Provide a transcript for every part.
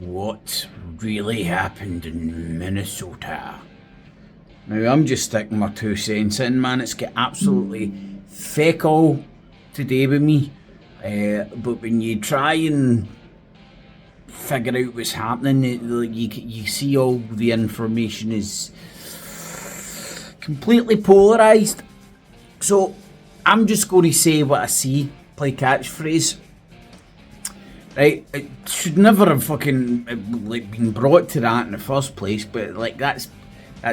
what really happened in Minnesota. Now, I'm just sticking my 2 cents in, man. It's got absolutely feck all today with me. But when you try and figure out what's happening, you see all the information is completely polarised. So, I'm just going to say what I see, play catchphrase. Right, it should never have fucking been brought to that in the first place, but that's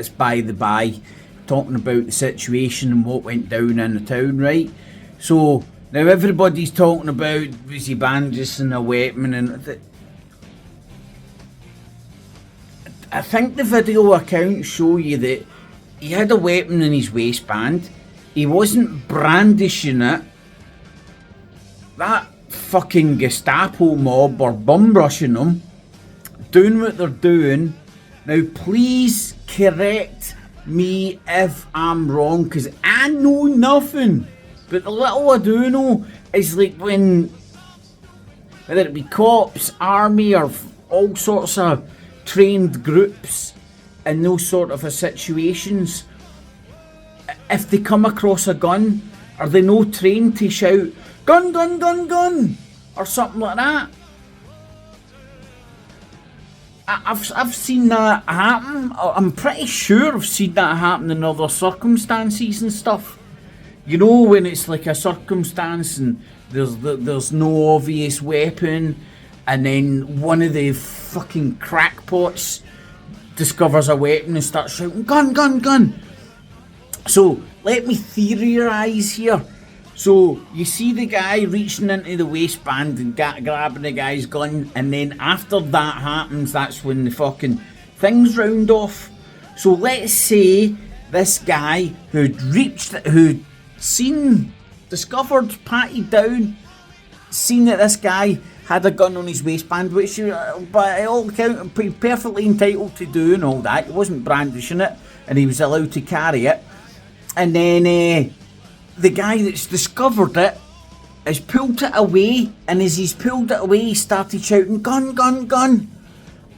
by the by, talking about the situation and what went down in the town, right? So now everybody's talking about was he bandaged and a weapon, and I think the video accounts show you that he had a weapon in his waistband. He wasn't brandishing it. That fucking Gestapo mob are bum brushing him, doing what they're doing. Now please correct me if I'm wrong, because I know nothing, but the little I do know is when, whether it be cops, army, or all sorts of trained groups in those sort of situations, if they come across a gun, are they no trained to shout gun, gun, gun, gun, or something like that? I've seen that happen. I'm pretty sure I've seen that happen in other circumstances and stuff. You know, when it's like a circumstance and there's no obvious weapon, and then one of the fucking crackpots discovers a weapon and starts shouting gun, gun, gun. So let me theorise here. So you see the guy reaching into the waistband and grabbing the guy's gun, and then after that happens, that's when the fucking things round off. So let's say this guy who'd discovered, patted down, seen that this guy had a gun on his waistband, which by all accounts perfectly entitled to do and all that. He wasn't brandishing it, and he was allowed to carry it. And then the guy that's discovered it has pulled it away, and as he's pulled it away, he started shouting, gun, gun, gun.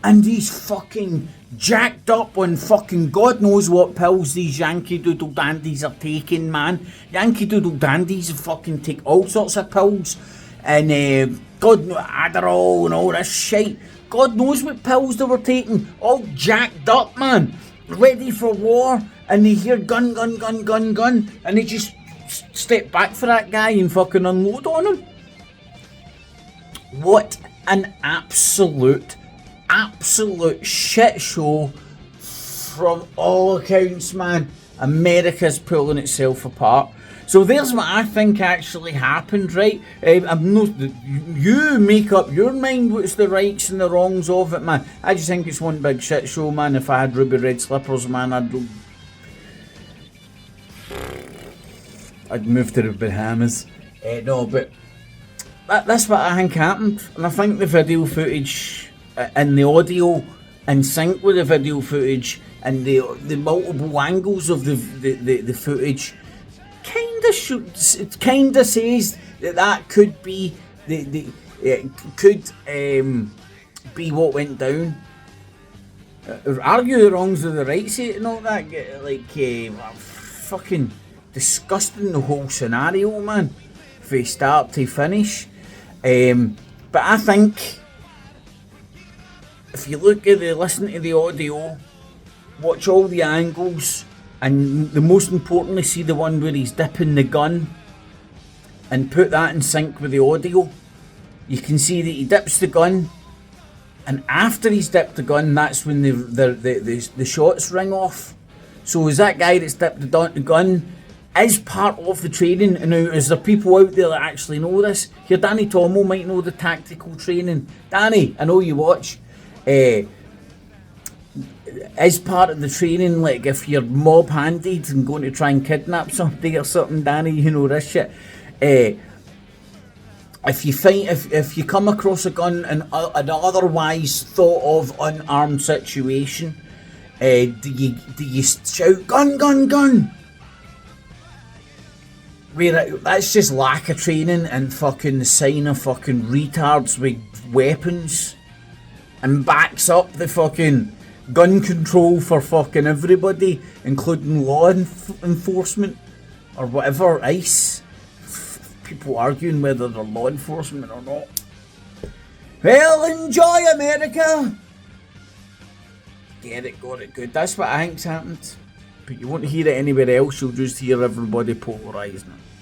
And he's fucking jacked up on fucking God knows what pills these Yankee Doodle Dandies are taking, man. Yankee Doodle Dandies fucking take all sorts of pills, and God knows, Adderall and all this shit. God knows what pills they were taking, all jacked up, man, ready for war, and they hear gun, gun, gun, gun, gun, and they just step back for that guy and fucking unload on him. What an absolute shit show from all accounts, man. America's pulling itself apart. So there's what I think actually happened, right? You make up your mind what's the rights and the wrongs of it, man. I just think it's one big shit show, man. If I had ruby red slippers, man, I'd move to the Bahamas. No, but that's what I think happened. And I think the video footage and the audio in sync with the video footage and the multiple angles of the footage kind of says that could be be what went down. Argue the wrongs of the rights and all that, fucking disgusting, the whole scenario, man, from start to finish. But I think if you listen to the audio, watch all the angles, and the most importantly, see the one where he's dipping the gun, and put that in sync with the audio, you can see that he dips the gun, and after he's dipped the gun, that's when the shots ring off. So is that guy that's dipped the gun is part of the training? And now, is there people out there that actually know this? Here, Danny Tomo might know the tactical training. Danny, I know you watch. Is part of the training, like if you're mob-handed and going to try and kidnap somebody or something, Danny, you know this shit. If you come across a gun in an otherwise thought of unarmed situation, do you shout gun, gun, gun? That's just lack of training and fucking the sign of fucking retards with weapons. and backs up the fucking gun control for fucking everybody, including law enforcement or whatever, ICE. People arguing whether they're law enforcement or not. Well, enjoy America! Get it, got it, good. That's what I think's happened. But you won't hear it anywhere else, you'll just hear everybody polarising it.